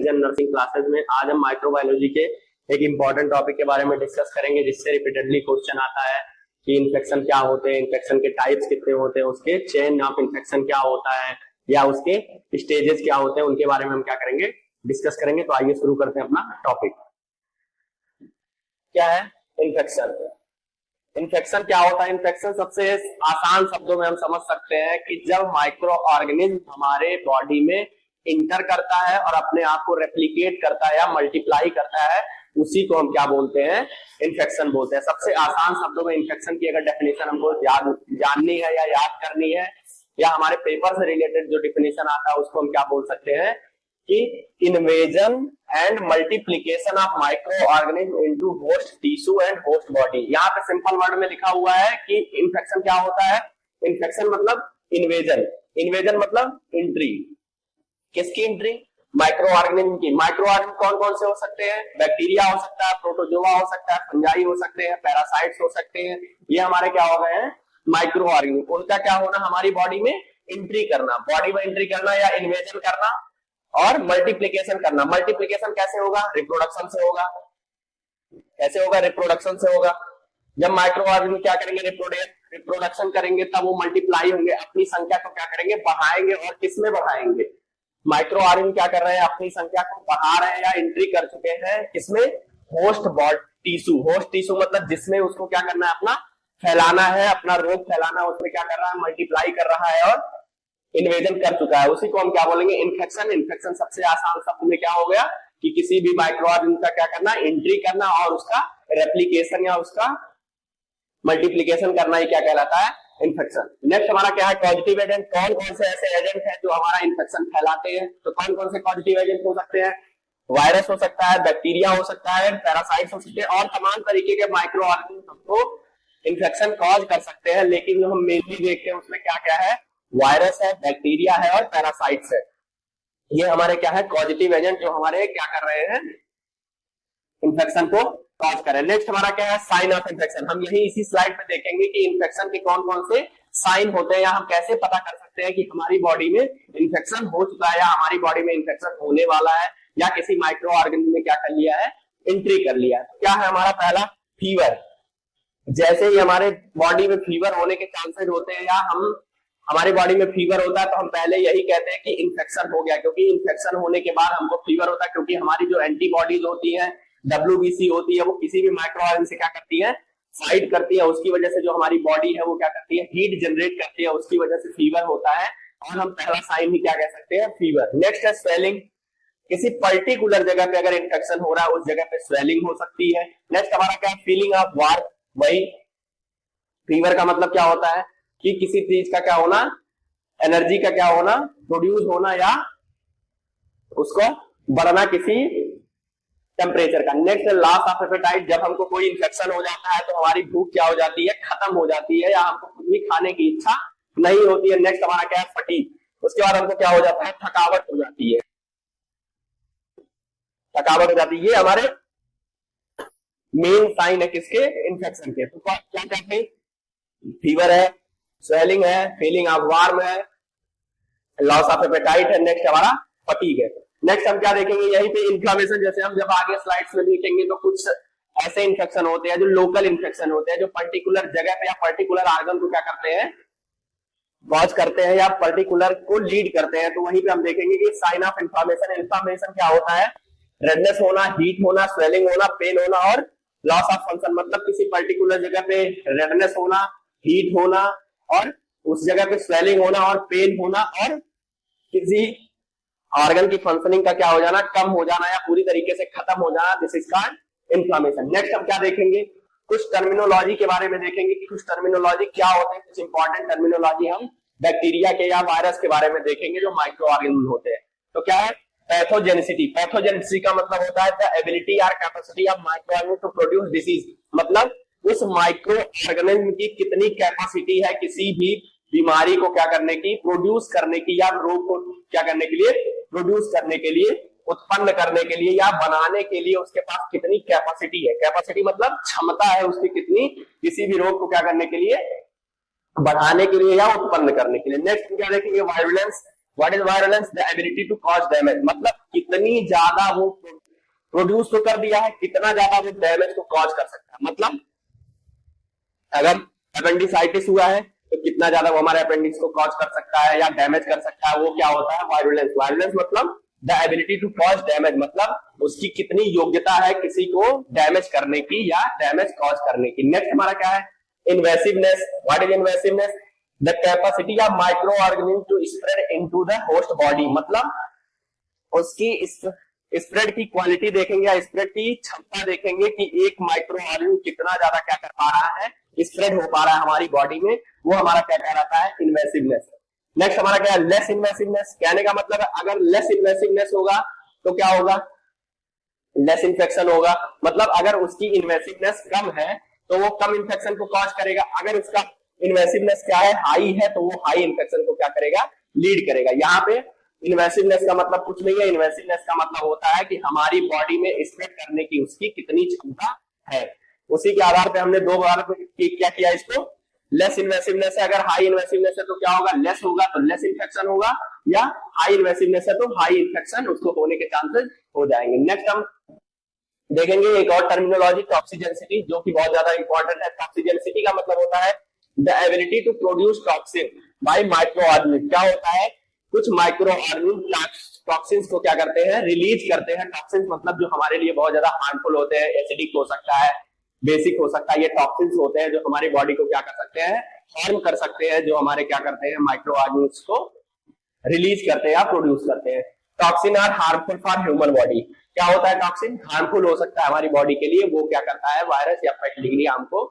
And nursing classes में आज हम माइक्रोबायोलॉजी के एक इंपॉर्टेंट टॉपिक के बारे में डिस्कस करेंगे, जिससे रिपीटेडली क्वेश्चन आता है कि इन्फेक्शन क्या होते हैं, इन्फेक्शन के टाइप्स कितने होते हैं, उसके चेन ऑफ इन्फेक्शन क्या होता है या उसके स्टेजेस क्या होते हैं, उनके बारे में हम क्या करेंगे, डिस्कस करेंगे। तो आइए शुरू करते हैं अपना टॉपिक। क्या है इन्फेक्शन? इन्फेक्शन क्या होता है? इन्फेक्शन सबसे आसान शब्दों में हम समझ सकते हैं कि जब माइक्रो ऑर्गेनिज्म हमारे बॉडी में इंटर करता है और अपने आप को रेप्लिकेट करता है या मल्टीप्लाई करता है, उसी को हम क्या बोलते हैं? इन्फेक्शन बोलते हैं। सबसे आसान शब्दों में इन्फेक्शन की अगर डेफिनेशन हमको जाननी है या याद करनी है, या हमारे पेपर से रिलेटेड जो डेफिनेशन आता है उसको हम क्या बोल सकते हैं कि invasion and multiplication of micro organism into host tissue and host body. यहाँ पे सिंपल वर्ड में लिखा हुआ है कि इन्फेक्शन क्या होता है। इन्फेक्शन मतलब इन्वेजन, इन्वेजन मतलब एंट्री। किसकी एंट्री? माइक्रो ऑर्गेनिज्म की। माइक्रो ऑर्गेनिज्म कौन कौन से हो सकते हैं? बैक्टीरिया हो सकता है, प्रोटोजोआ हो सकता है, फंजाई हो सकते हैं, पैरासाइट्स हो सकते हैं। ये हमारे क्या हो गए हैं? Micro organism. उनका क्या होना? हमारी बॉडी में एंट्री करना, बॉडी में एंट्री करना या इन्वेजन करना और मल्टीप्लीकेशन करना। मल्टीप्लीकेशन कैसे होगा? रिप्रोडक्शन से होगा। कैसे होगा? रिप्रोडक्शन से होगा। जब माइक्रो ऑर्गेनिज्म क्या करेंगे? रिप्रोडक्शन करेंगे, तब वो मल्टीप्लाई होंगे, अपनी संख्या को क्या करेंगे? बढ़ाएंगे। और किसमें बढ़ाएंगे? माइक्रो ऑर्गेनिज्म क्या कर रहे हैं? अपनी संख्या को बढ़ा रहे हैं या एंट्री कर चुके हैं। किसमें? Host tissue. होस्ट टिश्यू मतलब जिसमें उसको क्या करना है? अपना फैलाना है, अपना रोग फैलाना, उसमें क्या कर रहा है? मल्टीप्लाई कर रहा है और इन्वेजन कर चुका है। उसी को हम क्या बोलेंगे? इन्फेक्शन। इन्फेक्शन सबसे आसान शब्द में क्या हो गया कि किसी भी माइक्रो ऑर्गेनिज्म का क्या करना? एंट्री करना और उसका रेप्लिकेशन या उसका मल्टीप्लीकेशन करना, ही क्या कहलाता है? इन्फेक्शन। नेक्स्ट हमारा क्या है? Positive agent. कौन कौन से ऐसे एजेंट हैं जो हमारा इन्फेक्शन फैलाते हैं? तो कौन कौन से पॉजिटिव एजेंट हो सकते हैं? वायरस हो सकता है, बैक्टीरिया हो सकता है, पैरासाइट्स हो सकते हैं और तमाम तरीके के माइक्रो ऑर्गेनिज्म को इन्फेक्शन कॉज कर सकते हैं। लेकिन जो हम मेनली देखते हैं उसमें क्या क्या है? वायरस है, बैक्टीरिया है और पैरासाइट्स है। ये हमारे क्या है? पॉजिटिव एजेंट जो हमारे क्या कर रहे हैं? इन्फेक्शन को कॉज करें। नेक्स्ट हमारा क्या है? Sign of infection. हम यही इसी स्लाइड पे देखेंगे कि इन्फेक्शन के कौन कौन से साइन होते हैं या हम कैसे पता कर सकते हैं कि हमारी बॉडी में इन्फेक्शन हो चुका है या हमारी बॉडी में इन्फेक्शन होने वाला है या किसी माइक्रो ऑर्गेनिज्म ने क्या कर लिया है? एंट्री कर लिया है। तो क्या है हमारा पहला? फीवर। जैसे ही हमारे बॉडी में फीवर होने के चांसेस होते हैं या हमारी बॉडी में फीवर होता है तो हम पहले यही कहते हैं कि इन्फेक्शन हो गया, क्योंकि इन्फेक्शन होने के बाद हमको फीवर होता है, क्योंकि हमारी जो एंटीबॉडीज होती है, WBC होती है, वो किसी भी माइक्रो ऑर्गेनिज्म से क्या करती है? फाइट करती है। उसकी वजह से जो हमारी बॉडी है वो क्या करती है? हीट जनरेट करती है, उसकी वजह से फीवर होता है और हम पहला साइन ही क्या कह सकते हैं? फीवर। नेक्स्ट है स्वेलिंग। किसी पर्टिकुलर जगह पे अगर इन्फेक्शन हो रहा है उस जगह पे स्वेलिंग हो सकती है। नेक्स्ट हमारा क्या? Feeling of warm. वही फीवर का मतलब क्या होता है कि किसी चीज का क्या होना? एनर्जी का क्या होना? प्रोड्यूस होना या उसको बढ़ना किसी टेम्परेचर का। Next loss of appetite. जब हमको कोई इन्फेक्शन हो जाता है तो हमारी भूख क्या हो जाती है? खत्म हो जाती है या हमको कुछ भी खाने की इच्छा नहीं होती है। नेक्स्ट हमारा क्या है? फटीग। उसके बाद हमको क्या हो जाता है? थकावट हो जाती है। थकावट हो जाती है। ये हमारे मेन साइन है किसके? इन्फेक्शन के। तो क्या कहते हैं? फीवर है, स्वेलिंग है, फीलिंग ऑफ वार्म है, लॉस ऑफ एपेटाइट है, नेक्स्ट हमारा फटीग है। नेक्स्ट हम क्या देखेंगे? यहीं पे इन्फ्लेमेशन। जैसे हम जब आगे स्लाइड्स में देखेंगे तो कुछ ऐसे इन्फेक्शन होते हैं जो लोकल इन्फेक्शन होते हैं, जो पर्टिकुलर जगह पे या पर्टिकुलर ऑर्गन को क्या करते हैं? कॉज करते हैं या पर्टिकुलर को लीड करते हैं। तो वहीं पे हम देखेंगे कि साइन ऑफ इन्फ्लेमेशन। इन्फ्लेमेशन क्या होता है? रेडनेस होना, हीट होना, स्वेलिंग होना, पेन होना और लॉस ऑफ फंक्शन। मतलब किसी पर्टिकुलर जगह पे रेडनेस होना, हीट होना और उस जगह पे स्वेलिंग होना और पेन होना और किसी ऑर्गन की फंक्शनिंग का क्या हो जाना? कम हो जाना या पूरी तरीके से खत्म हो जाना। This is called inflammation. Next हम क्या देखेंगे? कुछ टर्मिनोलॉजी के बारे में देखेंगे कि कुछ टर्मिनोलॉजी क्या होते हैं। कुछ इंपॉर्टेंट टर्मिनोलॉजी हम बैक्टीरिया के या वायरस के बारे में देखेंगे जो माइक्रो ऑर्गेनिज्म होते हैं। तो क्या है? पैथोजेनिसिटी। पैथोजेनिसिटी का मतलब होता है द एबिलिटी और capacity of micro organism to produce disease. मतलब उस माइक्रो ऑर्गेनिज्म की कितनी कैपेसिटी है किसी भी बीमारी को क्या करने की? प्रोड्यूस करने की, या रोग को क्या करने के लिए? प्रोड्यूस करने के लिए, उत्पन्न करने के लिए या बनाने के लिए उसके पास कितनी कैपेसिटी है। कैपेसिटी मतलब क्षमता है उसकी कितनी, किसी भी रोग को क्या करने के लिए? बढ़ाने के लिए या उत्पन्न करने के लिए। नेक्स्ट क्या देखेंगे? Virulence. What is virulence? The ability to cause damage. मतलब कितनी ज्यादा वो प्रोड्यूस तो कर दिया है, कितना ज्यादा वो डैमेज को कॉज कर सकता है। मतलब अगर अपेंडिसाइटिस हुआ है तो कितना ज्यादा वो हमारे अपेंडिक्स को कॉज कर सकता है या डैमेज कर सकता है, वो क्या होता है, वायरुलेंस। वायरुलेंस मतलब the ability to cause damage, मतलब उसकी कितनी योग्यता है किसी को डैमेज करने की या डैमेज कॉज करने की। नेक्स्ट हमारा क्या है, invasiveness. What is invasiveness? The capacity of micro organism to spread into the host body, मतलब उसकी स्प्रेड की क्वालिटी देखेंगे या स्प्रेड की क्षमता देखेंगे कि एक माइक्रो ऑर्गेनिज्म कितना ज्यादा क्या कर पा रहा है, स्प्रेड हो पा रहा है हमारी बॉडी में, वो हमारा क्या कहलाता है, इन्वेसिवनेस। नेक्स्ट हमारा क्या है, लेस इन्वेसिवनेस। कहने का मतलब है अगर लेस इन्वेसिवनेस होगा तो क्या होगा, लेस इन्फेक्शन होगा। मतलब अगर उसकी इन्वेसिवनेस कम है तो वो कम इन्फेक्शन को कॉज करेगा। अगर उसका इन्वेसिवनेस क्या है, हाई है, तो वो हाई इन्फेक्शन को क्या करेगा, लीड करेगा। यहाँ पे इन्वेसिवनेस का मतलब कुछ नहीं है, इन्वेसिवनेस का मतलब होता है कि हमारी बॉडी में स्प्रेड करने की उसकी कितनी क्षमता है। उसी के आधार पे हमने दो बार क्या किया इसको, लेस इन्वेसिवनेस है, अगर हाई इन्वेसिवनेस है तो क्या होगा, लेस होगा तो लेस इन्फेक्शन होगा, या हाई इन्वेसिवनेस है तो हाई इन्फेक्शन उसको होने के चांसेस हो जाएंगे। नेक्स्ट हम देखेंगे एक और टर्मिनोलॉजी, टॉक्सिजेनिसिटी, जो कि बहुत ज्यादा इंपॉर्टेंट है। टॉक्सिजेनिसिटी का मतलब होता है the ability to produce toxin by micro organism. क्या होता है, कुछ माइक्रो ऑर्गेनिज्म टॉक्सिन्स को क्या करते हैं, रिलीज करते हैं। टॉक्सिन्स मतलब जो हमारे लिए बहुत ज्यादा हार्मफुल होते हैं, एसिडिक हो सकता है, बेसिक हो सकता है, ये टॉक्सिन्स होते हैं जो हमारी बॉडी को क्या कर सकते हैं, हार्म कर सकते हैं, जो हमारे क्या करते हैं, माइक्रो ऑर्गेनिज्म को रिलीज करते हैं या प्रोड्यूस करते हैं। Toxin are harmful for human body. क्या होता है, टॉक्सिन हार्मफुल हो सकता है हमारी बॉडी के लिए, वो क्या करता है, वायरस या बैक्टीरिया हमको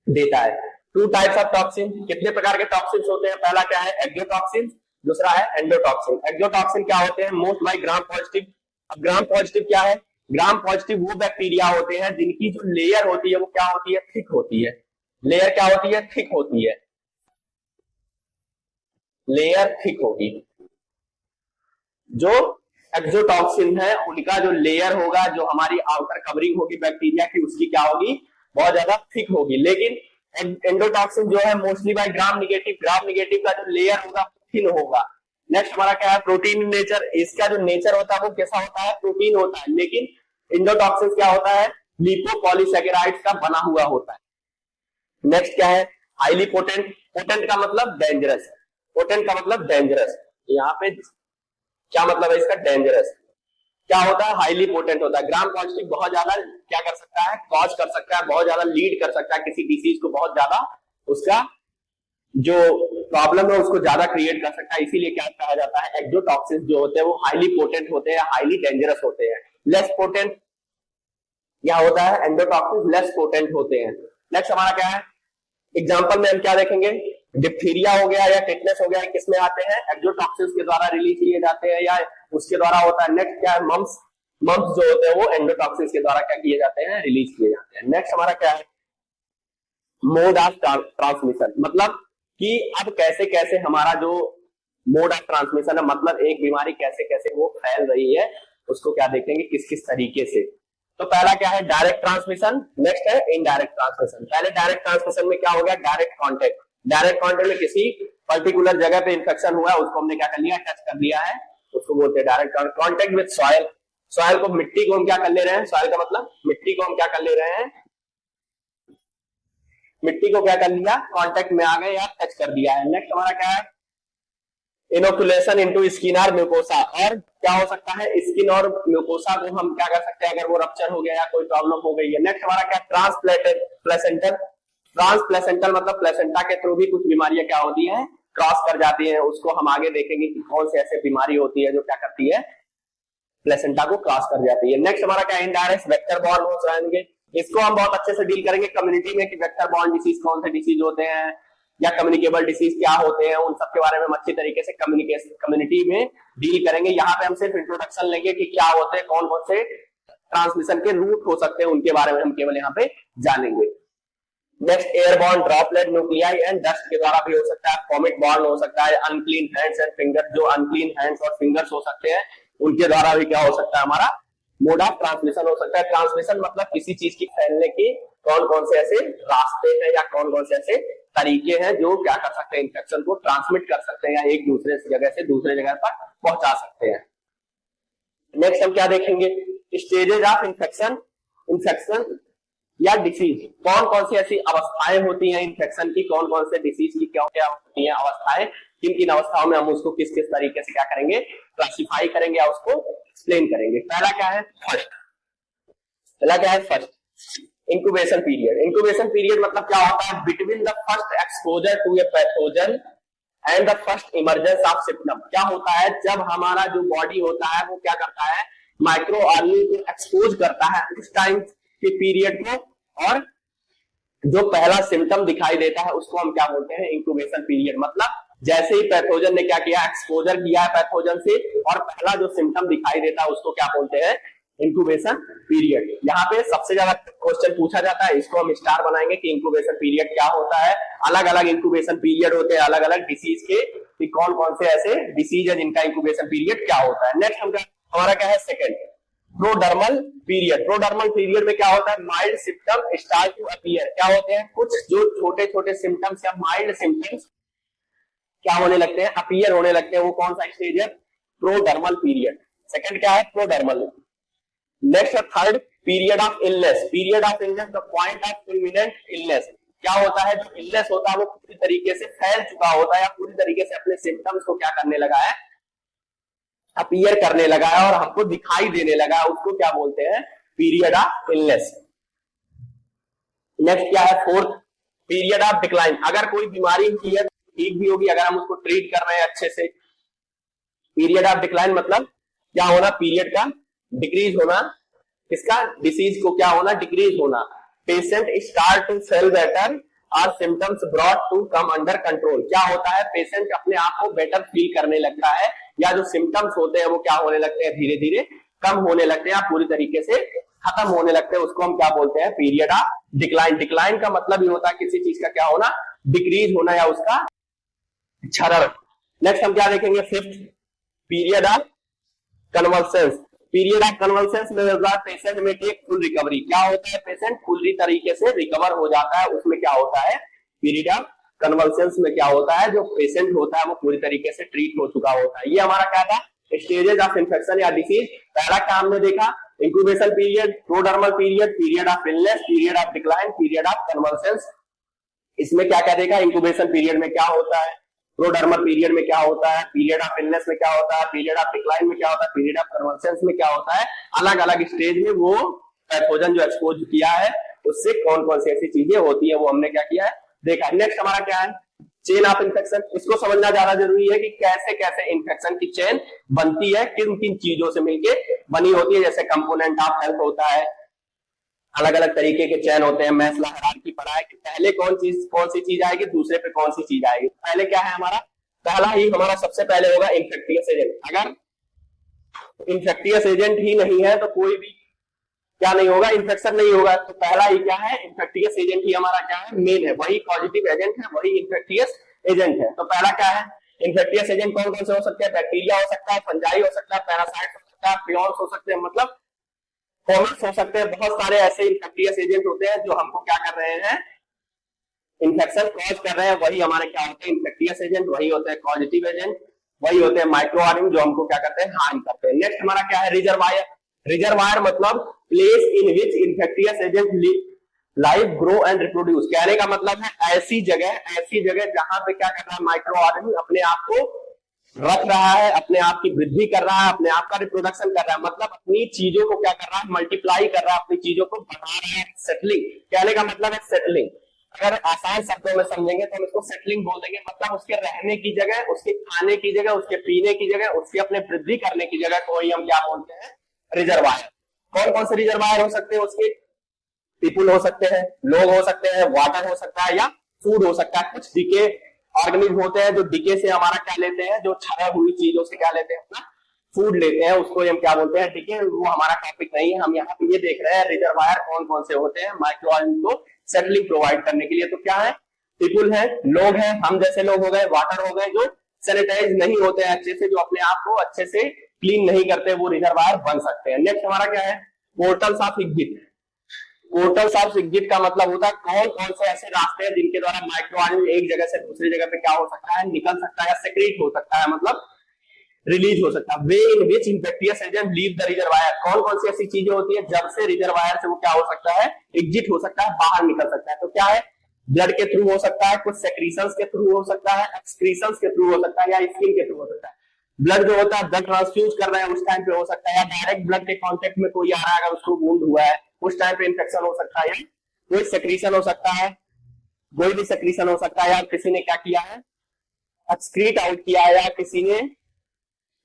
देता है। टू टाइप्स ऑफ टॉक्सिन, कितने प्रकार के टॉक्सिन होते हैं, पहला क्या है, एक्सोटॉक्सिन, दूसरा है एंडोटॉक्सिन। एक्सोटॉक्सिन क्या होते हैं, मोस्ट बाय ग्राम पॉजिटिव। अब ग्राम पॉजिटिव क्या है, ग्राम पॉजिटिव वो बैक्टीरिया होते हैं जिनकी जो लेयर होती है वो क्या होती है, थिक होती है। लेयर क्या होती है, थिक होती है, लेयर थिक होगी। जो एक्सोटॉक्सिन है उनका जो लेयर होगा, जो हमारी आउटर कवरिंग होगी बैक्टीरिया की, उसकी क्या होगी, बहुत ज्यादा थिक होगी। लेकिन एंडोटॉक्सिन जो है मोस्टली बाय ग्राम निगेटिव, ग्राम निगेटिव का जो लेयर होगा थिन होगा। नेक्स्ट हमारा क्या है, प्रोटीन इन नेचर। इसका जो नेचर होता है वो कैसा होता है, प्रोटीन होता है। लेकिन एंडोटॉक्सिन क्या होता है, लिपोपॉलीसैकेराइड्स का बना हुआ होता है। नेक्स्ट क्या है, हाईली पोटेंट। पोटेंट का मतलब डेंजरस, पोटेंट का मतलब डेंजरस। यहाँ पे क्या मतलब है इसका, डेंजरस। क्या होता है, हाईली पोटेंट होता है। ग्राम पॉजिटिव बहुत ज्यादा क्या कर सकता है, कॉज कर सकता है, बहुत ज्यादा लीड कर सकता है किसी डिसीज को, बहुत ज्यादा उसका जो प्रॉब्लम है उसको ज्यादा क्रिएट कर सकता है। इसीलिए क्या कहा जाता है, एक्सोटॉक्सिन जो होते हैं वो हाईली पोटेंट होते हैं, हाईली डेंजरस होते हैं। लेस पोटेंट क्या होता है, एंडोटॉक्सिन लेस पोटेंट होते हैं। नेक्स्ट हमारा क्या है, एग्जांपल में हम क्या देखेंगे, डिप्थीरिया हो गया या टिटनेस हो गया, किसमें आते हैं, एक्सोटॉक्सिन के द्वारा रिलीज किए जाते हैं या उसके द्वारा होता है। नेक्स्ट क्या है, मम्स। मम्स जो होते हैं वो एंडोटॉक्सिन के द्वारा क्या किए जाते हैं, रिलीज किए जाते हैं। नेक्स्ट हमारा क्या है, मोड ऑफ ट्रांसमिशन, मतलब कि अब कैसे कैसे हमारा जो मोड ऑफ ट्रांसमिशन है, मतलब एक बीमारी कैसे कैसे वो फैल रही है, उसको क्या देखेंगे, किस किस तरीके से। तो पहला क्या है, डायरेक्ट ट्रांसमिशन। नेक्स्ट है इनडायरेक्ट ट्रांसमिशन। पहले डायरेक्ट ट्रांसमिशन में क्या हो गया, डायरेक्ट कांटेक्ट। डायरेक्ट कांटेक्ट में किसी पर्टिकुलर जगह पे इंफेक्शन हुआ है, उसको हमने क्या कर लिया, टच कर लिया है, उसको बोलते हैं direct contact with soil. Soil को, मिट्टी को हम क्या कर ले रहे हैं, सॉइल का मतलब मिट्टी को हम क्या कर ले रहे हैं, मिट्टी को क्या कर लिया, कांटेक्ट में आ गए या टच कर दिया है। नेक्स्ट हमारा क्या है, इनोकुलेशन इनटू स्किन और म्यूकोसा। और क्या हो सकता है, स्किन और म्यूकोसा को हम क्या कर सकते हैं, अगर वो रप्चर हो गया या कोई प्रॉब्लम हो गई है। नेक्स्ट हमारा क्या, ट्रांसप्लेसेंटल। ट्रांसप्लेसेंटल मतलब प्लेसेंटा के थ्रू भी कुछ बीमारियां क्या होती हैं, क्रॉस कर जाती हैं। उसको हम आगे देखेंगे कि कौन सी ऐसी बीमारी होती है जो क्या करती है, प्लेसेंटा को क्रॉस कर जाती है। नेक्स्ट हमारा क्या, इनडायरेक्ट वेक्टर बॉर्न हो जाएंगे। इसको हम बहुत अच्छे से डील करेंगे कम्युनिटी में कि वेक्टर बॉर्न डिसीज कौन से डिसीज होते हैं या कम्युनिकेबल डिसीज क्या होते हैं, उन सब के बारे में हम अच्छी तरीके से कम्युनिटी में डील करेंगे। यहाँ पे हम सिर्फ इंट्रोडक्शन लेंगे कि क्या होते हैं, कौन कौन से ट्रांसमिशन के रूट हो सकते हैं, उनके बारे में हम केवल यहाँ पे जानेंगे। Next, airborne, droplet, nuclei and dust के द्वारा भी हो सकता है। वॉमिट बॉर्न हो सकता है। अनक्लीन हैंड्स एंड फिंगर्स, जो अनक्लीन हैंड्स और फिंगर्स हो सकते हैं, उनके द्वारा भी क्या हो सकता है, हमारा मोड ऑफ ट्रांसमिशन हो सकता है। ट्रांसमिशन मतलब किसी चीज की फैलने की कौन कौन से ऐसे रास्ते हैं या कौन कौन से ऐसे तरीके हैं जो क्या कर सकते हैं, इन्फेक्शन को ट्रांसमिट कर सकते हैं या एक दूसरे जगह से दूसरे जगह पर पहुंचा सकते हैं। नेक्स्ट हम क्या देखेंगे, स्टेजेस ऑफ इन्फेक्शन, इन्फेक्शन या डिसीज, कौन कौन सी ऐसी अवस्थाएं होती हैं इन्फेक्शन की, कौन कौन से डिसीज की क्या क्या होती हैं अवस्थाएं, किन किन अवस्थाओं में हम उसको किस किस तरीके से क्या करेंगे, क्लासिफाई करेंगे या उसको एक्सप्लेन करेंगे। पहला क्या है, फर्स्ट, पहला क्या है first, incubation period. Incubation period मतलब क्या होता है, between the first exposure to a pathogen and the first emergence of symptom. क्या होता है, जब हमारा जो बॉडी होता है वो क्या करता है, माइक्रो ऑर्गेनिज्म को एक्सपोज करता है उस टाइम के पीरियड को, और जो पहला सिम्टम दिखाई देता है उसको हम क्या बोलते हैं, इंक्यूबेशन पीरियड। मतलब जैसे ही पैथोजन ने क्या किया, एक्सपोजर किया है पैथोजन से, और पहला जो सिम्टम दिखाई देता है उसको क्या बोलते हैं, इंक्यूबेशन पीरियड। यहाँ पे सबसे ज्यादा क्वेश्चन पूछा जाता है, इसको हम स्टार बनाएंगे कि इंक्यूबेशन पीरियड क्या होता है। अलग अलग इंक्यूबेशन पीरियड होते हैं अलग अलग डिसीज के, कि कौन कौन से ऐसे डिसीज है जिनका इंक्यूबेशन पीरियड क्या होता है। नेक्स्ट हमारा क्या है, second, prodromal period. Prodromal period में क्या होता है, mild symptom start to appear. क्या होते हैं, कुछ जो छोटे छोटे सिम्टम्स या माइल्ड सिम्टम्स क्या होने लगते हैं, अपीयर होने लगते हैं। वो कौन सा स्टेज है, प्रोडर्मल पीरियड। सेकंड क्या है, prodromal. Next third, period of illness. Period of illness, the point of imminent illness. क्या होता है, जो इलनेस होता है वो पूरी तरीके से फैल चुका होता है या पूरी तरीके से अपने सिम्टम्स को क्या करने लगा है, अपीयर करने लगा है और हमको दिखाई देने लगा है, उसको क्या बोलते हैं, पीरियड ऑफ इलनेस। नेक्स्ट क्या है, फोर्थ, पीरियड ऑफ डिक्लाइन। अगर कोई बीमारी हुई है ठीक भी होगी, अगर हम उसको ट्रीट कर रहे हैं अच्छे से। पीरियड ऑफ डिक्लाइन मतलब क्या होना, पीरियड का डिक्रीज होना, किसका, डिसीज को क्या होना, डिक्रीज होना। Patient start to feel better और symptoms brought to come under control. क्या होता है, पेशेंट अपने आप को बेटर फील करने लगता है, या जो सिम्टम्स होते हैं वो क्या होने लगते हैं, धीरे धीरे कम होने लगते हैं, पूरी तरीके से खत्म होने लगते हैं। उसको हम क्या बोलते हैं, पीरियड ऑफ डिक्लाइन। डिक्लाइन का मतलब ही होता है किसी चीज का क्या होना, डिक्रीज होना या उसका क्षरण। नेक्स्ट हम क्या देखेंगे, fifth, period of convalescence. Period of convalescence में पेशेंट में टेक फुल रिकवरी। क्या होता है, पेशेंट पूरी तरीके से रिकवर हो जाता है, उसमें क्या होता है, पीरियड ऑफ कन्वल्सेंस में क्या होता है, जो पेशेंट होता है वो पूरी तरीके से ट्रीट हो चुका होता है। ये हमारा क्या था, स्टेजेस ऑफ इन्फेक्शन या डिसीज। पहला क्या हमने देखा, incubation period, prodromal period, period of illness, period of decline, period of convalescence. इसमें क्या क्या देखा, इंक्यूबेशन पीरियड में क्या होता है, प्रोडर्मल पीरियड में क्या होता है, पीरियड ऑफ इलनेस में क्या होता है, पीरियड ऑफ डिक्लाइन में क्या होता है, पीरियड ऑफ कन्वल्सेंस में क्या होता है। अलग अलग स्टेज में वो पैथोजन जो एक्सपोज किया है उससे कौन कौन सी ऐसी चीजें होती है वो हमने क्या किया है, देखा। नेक्स्ट हमारा क्या है, चेन ऑफ इन्फेक्शन। इसको समझना ज्यादा जरूरी है कि कैसे कैसे इन्फेक्शन की चेन बनती है, किन किन चीजों से मिलके बनी होती है। जैसे कंपोनेंट ऑफ हेल्थ होता है, अलग अलग तरीके के चैन होते हैं। मैस्लो हायरार्की पढ़ा है कि पहले कौन सी चीज आएगी, दूसरे पे कौन सी चीज आएगी। पहले क्या है हमारा, पहला ही हमारा सबसे पहले होगा इन्फेक्टियस एजेंट। अगर इन्फेक्टियस एजेंट ही नहीं है तो कोई भी क्या नहीं होगा, इन्फेक्शन नहीं होगा। तो पहला ही क्या है, इन्फेक्टियस एजेंट ही हमारा क्या है, मेन है, वही पॉजिटिव एजेंट है, वही इन्फेक्टियस एजेंट है। तो पहला क्या है, इन्फेक्टियस एजेंट कौन कौन से हो सकते हैं, बैक्टीरिया हो सकता है, फंजाई हो सकता है, पैरासाइट हो सकता है, प्रियॉन्स हो सकते हैं, मतलब फॉर्मेट्स हो सकते हैं। बहुत सारे ऐसे इन्फेक्टियस एजेंट होते हैं जो हमको क्या कर रहे हैं, इन्फेक्शन कॉज कर रहे हैं। वही हमारे क्या होते हैं, इन्फेक्टियस एजेंट, वही होते हैं पॉजिटिव एजेंट, वही होते हैं माइक्रो ऑर्गेनिज्म जो हमको क्या करते हैं, हार्म करते हैं। नेक्स्ट हमारा क्या है, रिजर्वायर। रिजर्वायर मतलब place in which infectious agent live grow and reproduce. कहने का मतलब है ऐसी जगह जहां पे क्या कर रहा है, माइक्रो ऑर्गेनिज्म अपने आप को रख रहा है, अपने आप की वृद्धि कर रहा है, अपने आप का रिप्रोडक्शन कर रहा है, मतलब अपनी चीजों को क्या कर रहा है, मल्टीप्लाई कर रहा है, अपनी चीजों को बढ़ा रहा है। सेटलिंग, कहने का मतलब है सेटलिंग। अगर आसान शब्दों में समझेंगे तो हम इसको सेटलिंग बोल देंगे। मतलब उसके रहने की जगह, उसके खाने की जगह, उसके पीने की जगह, उसकी अपने वृद्धि करने की जगह को ही हम क्या बोलते हैं, रिजर्वायर। कौन कौन से रिजर्वायर हो सकते हैं उसके, पीपुल हो सकते हैं, लोग हो सकते हैं, वाटर हो सकता है, या फूड हो सकता है। कुछ डिके ऑर्गेनिज्म होते हैं जो डिके से हमारा क्या लेते हैं, जो क्षय हुई चीजों से क्या लेते हैं, अपना फूड लेते हैं, उसको हम क्या बोलते हैं, डिके। वो हमारा टॉपिक नहीं है, हम यहाँ पे ये देख रहे हैं रिजर्वायर कौन कौन से होते हैं माइक्रो ऑर्गेनिज्म को सेटलिंग प्रोवाइड करने के लिए। तो क्या है, पीपुल है, लोग हैं, हम जैसे लोग हो गए, वाटर हो गए, जो सैनिटाइज नहीं होते हैं अच्छे से, जो अपने आप को अच्छे से क्लीन नहीं करते, वो रिजर्वायर बन सकते हैं। नेक्स्ट हमारा क्या है, portals of exit. Portals of exit का मतलब होता है कौन कौन से ऐसे रास्ते हैं जिनके द्वारा माइक्रो ऑर्गेनिज्म एक जगह से दूसरी जगह पे क्या हो सकता है, निकल सकता है या सेक्रेट हो सकता है, मतलब रिलीज हो सकता है। वे इन विच इंफेक्टियस एजेंट लीव द रिजर्वायर, कौन कौन सी ऐसी चीजें होती है जब से रिजर्वायर से वो क्या हो सकता है, एग्जिट हो सकता है, बाहर निकल सकता है। तो क्या है, ब्लड के थ्रू हो सकता है, कुछ सेक्रीशंस के थ्रू हो सकता है, एक्सक्रीशंस के थ्रू हो सकता है, या स्किन के थ्रू हो सकता है। ब्लड जो होता है, ब्लड ट्रांसफ्यूज कर रहे हैं उस टाइम पे हो सकता है, या डायरेक्ट ब्लड के कांटेक्ट में कोई आ रहा है अगर उसको वुंड हुआ है उस टाइम पे इन्फेक्शन हो सकता है, या कोई सेक्रीशन हो सकता है, कोई भी सेक्रीशन हो सकता है, या किसी ने क्या किया है, एक्सक्रीट आउट किया है, या किसी ने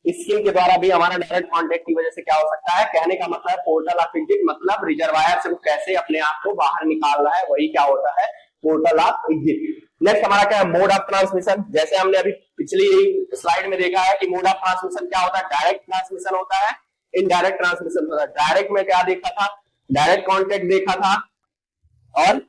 स्किन के द्वारा भी हमारा डायरेक्ट कांटेक्ट की वजह से क्या हो सकता है। कहने का मतलब पोर्टल ऑफ एग्जिट मतलब रिजर्वायर से वो कैसे अपने आप को बाहर निकाल रहा है, वही क्या होता है, पोर्टल ऑफ एग्जिट। नेक्स्ट हमारा क्या है, मोड ऑफ ट्रांसमिशन। जैसे हमने अभी पिछली स्लाइड में देखा है कि मोड ऑफ ट्रांसमिशन क्या होता है, डायरेक्ट ट्रांसमिशन होता है, इनडायरेक्ट ट्रांसमिशन होता है। डायरेक्ट में क्या देखा था, डायरेक्ट कॉन्टेक्ट देखा था और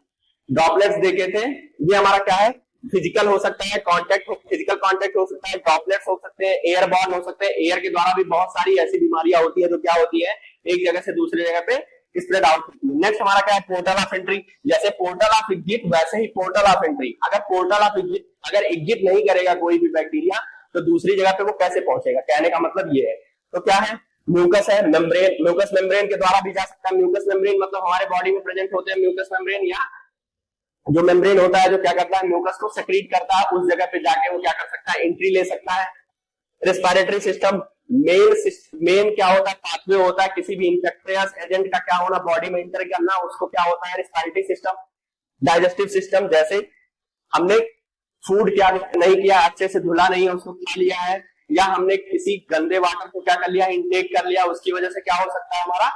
ड्रॉपलेट्स देखे थे। ये हमारा क्या है, फिजिकल हो सकता है, कॉन्टेक्ट फिजिकल कॉन्टेक्ट हो सकता है, ड्रॉपलेट्स हो सकते हैं, एयरबॉर्न हो सकते हैं। एयर के द्वारा भी बहुत सारी ऐसी बीमारियां होती है जो क्या होती है, एक जगह से दूसरी जगह पे स्प्रेड आउट होती है। नेक्स्ट हमारा क्या है, पोर्टल ऑफ एंट्री। जैसे पोर्टल ऑफ एग्जिट वैसे ही पोर्टल ऑफ एंट्री। अगर पोर्टल ऑफ एग्जिट अगर एग्जिट नहीं करेगा कोई भी बैक्टीरिया तो दूसरी जगह पे वो कैसे पहुंचेगा, कहने का मतलब ये है। तो क्या है, म्यूकस है, मेम्ब्रेन, म्यूकस मेम्ब्रेन के द्वारा भी जा सकता है। म्यूकस मेम्ब्रेन मतलब हमारे बॉडी में प्रेजेंट होते हैं म्यूकस मेम्ब्रेन, या जो मेम्ब्रेन होता है जो क्या करता है, म्यूकस को सेक्रीट करता है, उस जगह पे जाके वो क्या कर सकता है, एंट्री ले सकता है। रेस्पिरेटरी सिस्टम, मेन क्या होता है, पाथवे होता है किसी भी इंफेक्टियस एजेंट का क्या होना, बॉडी में इंटर करना, उसको क्या होता है, रेस्पिरेटरी सिस्टम। डाइजेस्टिव सिस्टम, जैसे हमने फूड क्या नहीं किया, अच्छे से धुला नहीं है, उसको खा लिया है, या हमने किसी गंदे वाटर को क्या कर लिया, इनटेक कर लिया, उसकी वजह से क्या हो सकता है, हमारा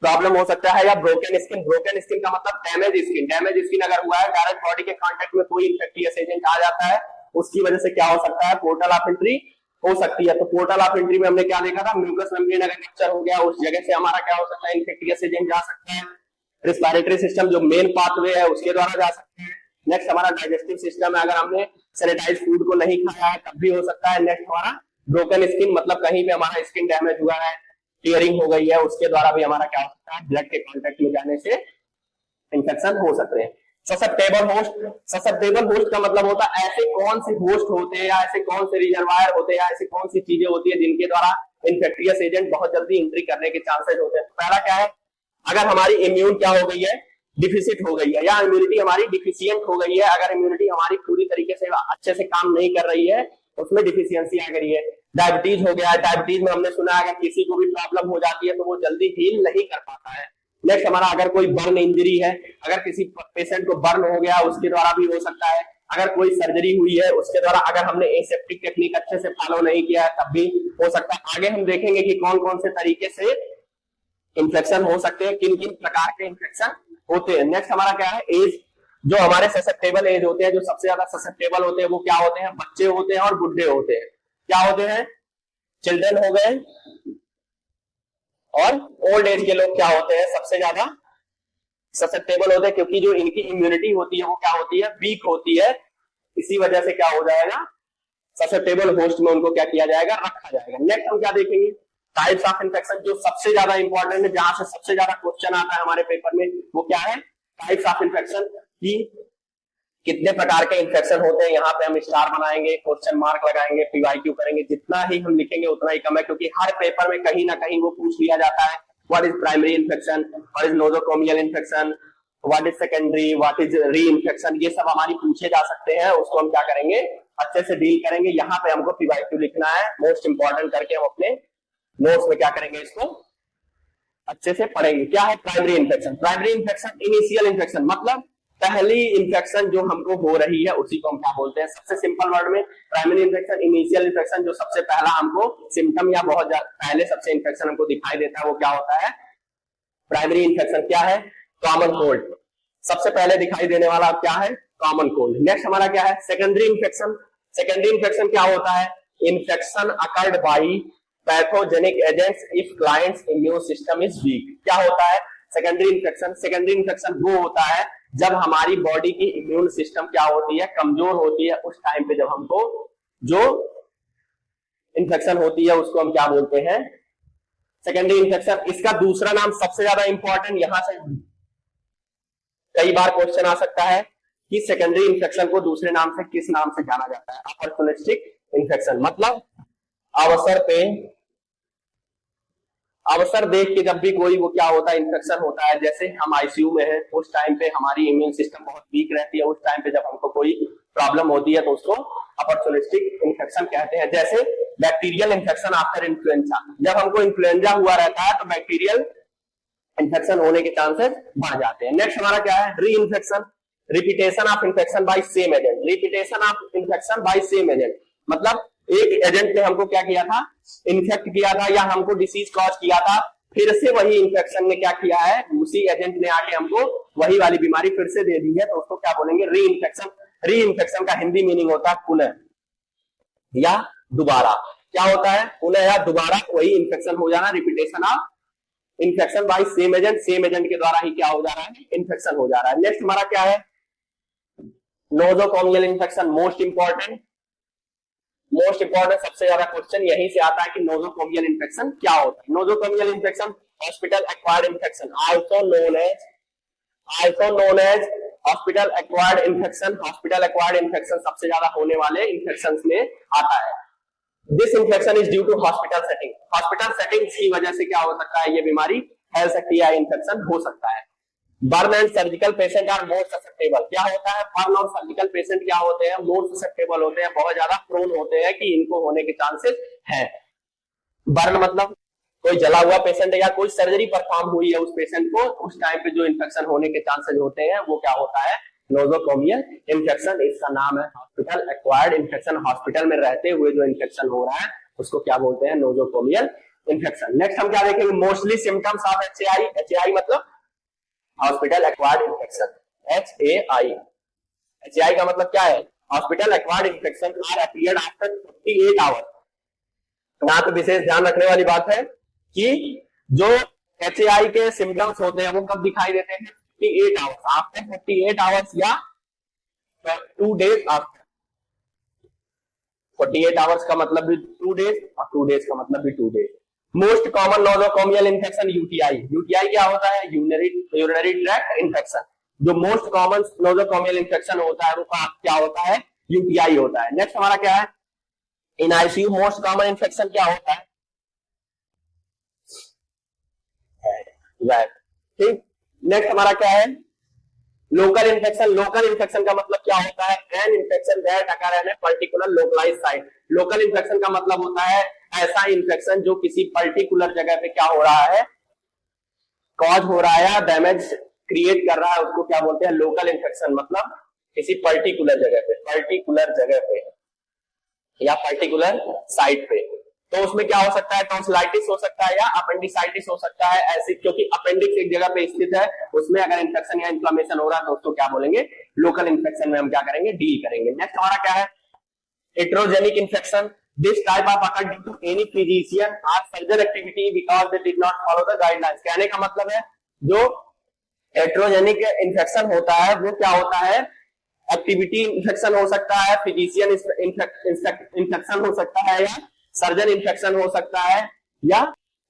प्रॉब्लम हो सकता है। या ब्रोकन स्किन, ब्रोकन स्किन का मतलब डैमेज स्किन। डैमेज स्किन अगर हुआ है, डायरेक्ट बॉडी के कांटेक्ट में कोई इंफेक्टियस एजेंट आ जाता है, उसकी वजह से क्या हो सकता है, पोर्टल ऑफ एंट्री हो सकती है। तो पोर्टल ऑफ एंट्री में हमने क्या देखा था, म्यूकस मेम्ब्रेन अगर कैप्चर हो गया उस जगह से हमारा क्या हो सकता है, इंफेक्टियस एजेंट जा सकते हैं। रेस्पिरेटरी सिस्टम जो मेन पाथवे है उसके द्वारा जा सकते हैं। नेक्स्ट हमारा डाइजेस्टिव सिस्टम है, अगर हमने सैनिटाइज फूड को नहीं खाया है तब भी हो सकता है। नेक्स्ट हमारा ब्रोकन स्किन मतलब कहीं पे हमारा स्किन डैमेज हुआ है, टीयरिंग हो गई है, उसके द्वारा भी हमारा क्या हो सकता है, ब्लड के कांटेक्ट में जाने से इंफेक्शन हो सकते हैं। ससेप्टेबल होस्ट, ससेप्टेबल होस्ट का मतलब होता है ऐसे कौन से होस्ट होते हैं, या ऐसे कौन से रिजर्वायर होते हैं, या ऐसी कौन सी चीजें होती है जिनके द्वारा इन्फेक्टियस एजेंट बहुत जल्दी एंट्री करने के चांसेस होते हैं। पहला क्या है, अगर हमारी इम्यून क्या हो गई है, डिफिसिट हो गई है, या इम्यूनिटी हमारी डिफिशियंट हो गई है। अगर इम्यूनिटी हमारी पूरी तरीके से अच्छे से काम नहीं कर रही है, उसमें डिफिशियंसी आ गई है। डायबिटीज हो गया, डायबिटीज में हमने सुना है अगर किसी को भी प्रॉब्लम हो जाती है तो वो जल्दी हील नहीं कर पाता है। नेक्स्ट हमारा अगर कोई बर्न इंजरी है, अगर किसी पेशेंट को बर्न हो गया उसके द्वारा भी हो सकता है। अगर कोई सर्जरी हुई है उसके द्वारा, अगर हमने एसेप्टिक टेक्निक अच्छे से फॉलो नहीं किया है तब भी हो सकता है। आगे हम देखेंगे कि कौन कौन से तरीके से इन्फेक्शन हो सकते हैं, किन किन प्रकार के इन्फेक्शन होते हैं। नेक्स्ट हमारा क्या है, एज। जो हमारे ससेप्टेबल एज होते हैं, जो सबसे ज्यादा ससेप्टेबल होते हैं वो क्या होते हैं, बच्चे होते हैं और बुढ़े होते हैं। क्या होते हैं, चिल्ड्रन हो गए, और ओल्ड एज के लोग क्या होते हैं, सबसे ज्यादा ससेप्टेबल होते हैं, क्योंकि जो इनकी इम्यूनिटी होती है वो क्या होती है, वीक होती है। इसी वजह से क्या हो जाएगा, ससेप्टेबल होस्ट में उनको क्या किया जाएगा, रखा जाएगा। नेक्स्ट हम क्या देखेंगे, टाइप्स ऑफ इन्फेक्शन, जो सबसे ज्यादा इंपॉर्टेंट है, जहां से सबसे ज्यादा क्वेश्चन आता है हमारे पेपर में, वो क्या है, टाइप्स ऑफ इन्फेक्शन की कितने प्रकार के इन्फेक्शन होते हैं। यहाँ पे हम स्टार बनाएंगे, क्वेश्चन मार्क लगाएंगे, पीवाईक्यू करेंगे। जितना ही हम लिखेंगे उतना ही कम है, क्योंकि हर पेपर में कहीं ना कहीं वो पूछ लिया जाता है, what is primary infection, what is nosocomial infection, what is secondary, what is री इन्फेक्शन। ये सब हमारी पूछे जा सकते हैं, उसको हम क्या करेंगे, अच्छे से डील करेंगे। यहाँ पे हमको पीवाईक्यू लिखना है, मोस्ट इंपॉर्टेंट करके हम अपने नोट्स में क्या करेंगे, इसको अच्छे से पढ़ेंगे। क्या है primary infection, primary infection initial infection मतलब पहली इन्फेक्शन जो हमको हो रही है उसी को हम क्या बोलते हैं, सबसे सिंपल वर्ड में प्राइमरी इन्फेक्शन, इनिशियल इन्फेक्शन, जो सबसे पहला हमको सिम्टम या बहुत पहले सबसे इन्फेक्शन हमको दिखाई देता है वो क्या होता है, प्राइमरी इन्फेक्शन। क्या है, कॉमन कोल्ड, सबसे पहले दिखाई देने वाला क्या है, कॉमन कोल्ड। नेक्स्ट हमारा क्या है, सेकेंडरी इन्फेक्शन। सेकेंडरी इन्फेक्शन क्या होता है, infection occurred by pathogenic agents if clients immune system is weak. क्या होता है सेकेंडरी इन्फेक्शन, सेकेंडरी इन्फेक्शन वो होता है जब हमारी बॉडी की इम्यून सिस्टम क्या होती है, कमजोर होती है। उस टाइम पे जब हमको जो इन्फेक्शन होती है उसको हम क्या बोलते हैं, सेकेंडरी इन्फेक्शन। इसका दूसरा नाम सबसे ज्यादा इंपॉर्टेंट, यहां से कई बार क्वेश्चन आ सकता है कि सेकेंडरी इन्फेक्शन को दूसरे नाम से किस नाम से जाना जाता है, अपॉर्चुनिस्टिक इन्फेक्शन। मतलब अवसर पे, अवसर देख के जब भी कोई वो क्या होता है इन्फेक्शन होता है, जैसे हम आईसीयू में हैं उस टाइम पे हमारी इम्यून सिस्टम बहुत वीक रहती है, उस टाइम पे जब हमको कोई प्रॉब्लम होती है तो उसको अपॉर्चुनिस्टिक इन्फेक्शन कहते हैं। जैसे बैक्टीरियल इन्फेक्शन आफ्टर इन्फ्लुएंजा, जब हमको इन्फ्लुएंजा हुआ रहता है तो बैक्टीरियल इन्फेक्शन होने के चांसेस बढ़ जाते हैं। नेक्स्ट हमारा क्या है, री infection, repetition of infection by same agent, repetition of infection by same agent, मतलब एक एजेंट ने हमको क्या किया था, इन्फेक्ट किया था या हमको डिसीज कॉज किया था, फिर से वही इन्फेक्शन ने क्या किया है, उसी एजेंट ने आके हमको वही वाली बीमारी फिर से दे दी है, तो उसको क्या बोलेंगे, री इन्फेक्शन। री इन्फेक्शन का हिंदी मीनिंग होता है पुनः या दोबारा। क्या होता है, पुनः या दोबारा वही इन्फेक्शन हो जाना, repetition of infection by same agent, same agent के द्वारा ही क्या हो जा रहा है, इन्फेक्शन हो जा रहा है। नेक्स्ट हमारा क्या है, नोजोकोमियल इन्फेक्शन, मोस्ट इंपॉर्टेंट सबसे ज्यादा क्वेश्चन यहीं से आता है कि नोजोकोमियल इन्फेक्शन क्या होता है। Nosocomial infection hospital acquired infection, also known as hospital acquired infection, hospital acquired infection सबसे ज्यादा होने वाले इन्फेक्शन में आता है। This infection is due to hospital setting, hospital setting की वजह से क्या हो सकता है, ये बीमारी फैल सकती है, इन्फेक्शन हो सकता है। Burn and surgical patient are more susceptible, क्या होता है, बर्न और सर्जिकल पेशेंट क्या होते हैं, मोर ससेप्टेबल होते हैं, बहुत ज्यादा प्रोन होते हैं कि इनको होने के चांसेस हैं। बर्न मतलब कोई जला हुआ पेशेंट है या कोई सर्जरी परफॉर्म हुई है उस पेशेंट को, उस टाइम पे जो इन्फेक्शन होने के चांसेस होते हैं वो क्या होता है, नोजोकोमियल इन्फेक्शन। इसका नाम है हॉस्पिटल एक्वायर्ड इन्फेक्शन, हॉस्पिटल में रहते हुए जो इन्फेक्शन हो रहा है उसको क्या बोलते हैं, नोजोकोमियल इन्फेक्शन। नेक्स्ट हम क्या देखेंगे, mostly symptoms of HAI, HAI मतलब हॉस्पिटल एक्वायर्ड इन्फेक्शन, एचएआई का मतलब क्या है, hospital acquired infection are appeared after 48 hours. यहाँ पे विशेष ध्यान रखने वाली बात है कि जो एचएआई के सिम्टम्स होते हैं वो कब दिखाई देते हैं, 48 आवर्स, आफ्टर 48 आवर्स या 2 डेज आफ्टर। 48 आवर्स का मतलब भी 2 डेज और 2 डेज का मतलब भी 2 days. Most common nosocomial infection UTI, UTI क्या होता है, यूरिनरी ट्रैक्ट इन्फेक्शन। जो मोस्ट कॉमन नोजोकोमियल इन्फेक्शन होता है वो क्या होता है, यूटीआई होता है। नेक्स्ट हमारा क्या है, in ICU most common infection क्या होता है, ठीक। नेक्स्ट हमारा क्या है, लोकल इन्फेक्शन, लोकल इन्फेक्शन का मतलब क्या होता है, an infection that occur in a particular localized site. Local infection का मतलब होता है ऐसा इन्फेक्शन जो किसी पर्टिकुलर जगह पे क्या हो रहा है, कॉज हो रहा है या डैमेज क्रिएट कर रहा है, उसको क्या बोलते हैं, लोकल इन्फेक्शन। मतलब किसी पर्टिकुलर जगह पे या पर्टिकुलर साइट पे। तो उसमें क्या हो सकता है, टॉन्सिलाइटिस हो सकता है या अपेंडिसाइटिस हो सकता है, ऐसे क्योंकि अपेंडिक्स एक जगह पे स्थित है, उसमें अगर इन्फेक्शन या इन्फ्लेमेशन हो रहा है तो उसको क्या बोलेंगे, लोकल इन्फेक्शन में हम क्या करेंगे, डील करेंगे। नेक्स्ट हमारा क्या है, heterogenic infection, this type of occur due to any physician और surgeon activity because they did not follow the guidelines. कहने का मतलब है जो हेटेरोजेनिक इन्फेक्शन होता है वो क्या होता है, एक्टिविटी इन्फेक्शन हो सकता है, फिजिशियन इन्फेक्शन हो सकता है या सर्जन इन्फेक्शन हो सकता है या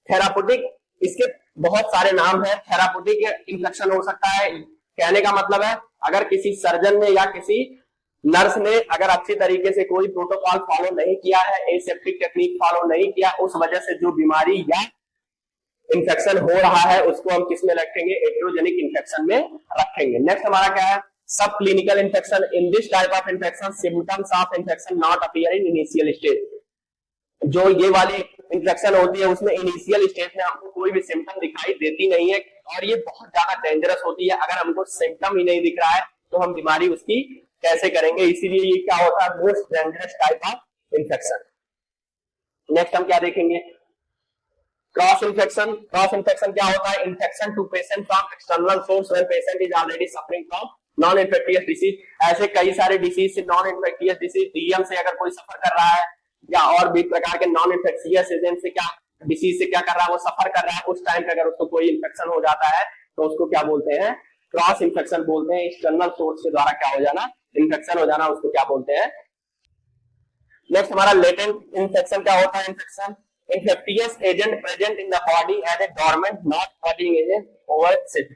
थेरापेटिक, इसके बहुत सारे नाम हैं, थेरापेटिक इन्फेक्शन हो सकता है। कहने का मतलब है अगर किसी सर्जन ने या किसी नर्स ने अगर अच्छी तरीके से कोई प्रोटोकॉल फॉलो नहीं किया है, एसेप्टिक टेक्निक फॉलो नहीं किया, उस वजह से जो बीमारी या इन्फेक्शन हो रहा है उसको हम किस में रखेंगे, हेटेरोजेनिक इन्फेक्शन में रखेंगे। नेक्स्ट हमारा क्या है, सब clinical infection, in this type of infection symptoms of infection not appear in initial stage. जो ये वाली इन्फेक्शन होती है उसमें इनिशियल स्टेज में हमको कोई भी सिम्टम दिखाई देती नहीं है और ये बहुत ज्यादा डेंजरस होती है। अगर हमको सिम्टम ही नहीं दिख रहा है तो हम बीमारी उसकी कैसे करेंगे, इसीलिए ये क्या होता है, most dangerous type of infection. Next हम क्या देखेंगे, क्रॉस इन्फेक्शन। क्रॉस इन्फेक्शन क्या होता है, infection to patient from external source when patient is already suffering from non infectious disease. ऐसे कई सारे डिसीज से, नॉन इन्फेक्टियस डिसीज डीएम से अगर कोई सफर कर रहा है या और भी प्रकार के नॉन इन्फेक्शियस एजेंट से क्या डिसीज से क्या कर रहा है, वो सफर कर रहा है, उस टाइम पे अगर उसको कोई इन्फेक्शन हो जाता है तो उसको क्या बोलते हैं, क्रॉस इन्फेक्शन बोलते हैं। एक्सटर्नल सोर्स के द्वारा क्या हो जाना, इन्फेक्शन हो जाना, उसको क्या बोलते हैं। नेक्स्ट हमारा लेटेंट इन्फेक्शन क्या होता है, infection infectious agent present in the body as a dormant not fighting agent over sit।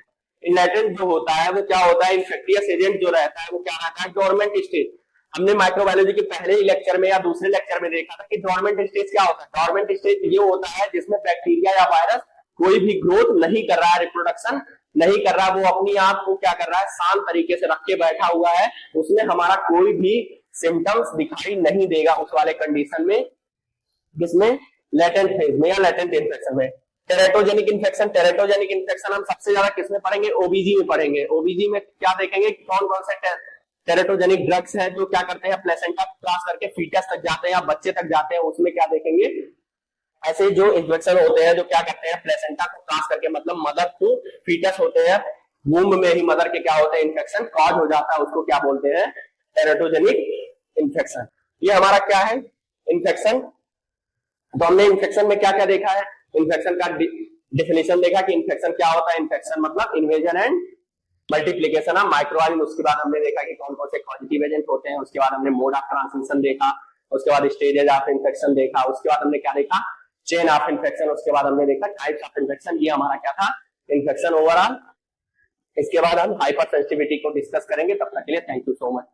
Latent जो होता है वो क्या होता है, इन्फेक्टियस एजेंट जो रहता है वो क्या रहता है, डोरमेंट स्टेज। हमने माइक्रोबायोलॉजी के पहले ही लेक्चर में या दूसरे लेक्चर में देखा था कि डोरमेंट स्टेज क्या होता है। डोरमेंट स्टेज ये होता है जिसमें बैक्टीरिया या वायरस कोई भी ग्रोथ नहीं कर रहा है, रिप्रोडक्शन नहीं कर रहा, वो अपनी आप को क्या कर रहा है, शांत तरीके से रख के बैठा हुआ है, उसमें हमारा कोई भी सिम्टम्स दिखाई नहीं देगा उस वाले कंडीशन में, जिसमें लेटेंट फेज में या लेटेंट इन्फेक्शन में। टेरेटोजेनिक इन्फेक्शन, टेरेटोजेनिक इन्फेक्शन हम सबसे ज्यादा किसमें पढ़ेंगे, ओबीजी में पढ़ेंगे। ओबीजी में क्या देखेंगे, कौन कौन से टेरेटोजेनिक ड्रग्स हैं जो क्या करते हैं, प्लेसेंटा क्रॉस करके फीटस तक जाते हैं या बच्चे तक जाते हैं, उसमें क्या देखेंगे, ऐसे जो इन्फेक्शन होते हैं जो क्या करते हैं, प्लेसेंटा को क्रॉस करके, मतलब मदर टू फीटस होते हैं, वूम्ब में ही मदर के क्या होते हैं, इन्फेक्शन कॉज हो जाता है, उसको क्या बोलते हैं, टेरेटोजेनिक इन्फेक्शन। ये हमारा क्या है, इन्फेक्शन। तो हमने इन्फेक्शन में क्या क्या देखा है, इन्फेक्शन का डिफिनेशन देखा कि इन्फेक्शन क्या होता है, इन्फेक्शन मतलब invasion and multiplication of microorganism. उसके बाद हमने देखा कि कौन कौन से कॉजेटिव एजेंट होते हैं, उसके बाद हमने मोड ऑफ ट्रांसमिशन देखा, उसके बाद स्टेजेस ऑफ इन्फेक्शन देखा, उसके बाद हमने क्या देखा, चेन ऑफ इन्फेक्शन, उसके बाद हमने देखा टाइप्स ऑफ इन्फेक्शन। ये हमारा क्या था, इन्फेक्शन ओवरऑल। इसके बाद हम हाइपर सेंसिटिविटी को डिस्कस करेंगे। तब तक के लिए थैंक यू सो मच।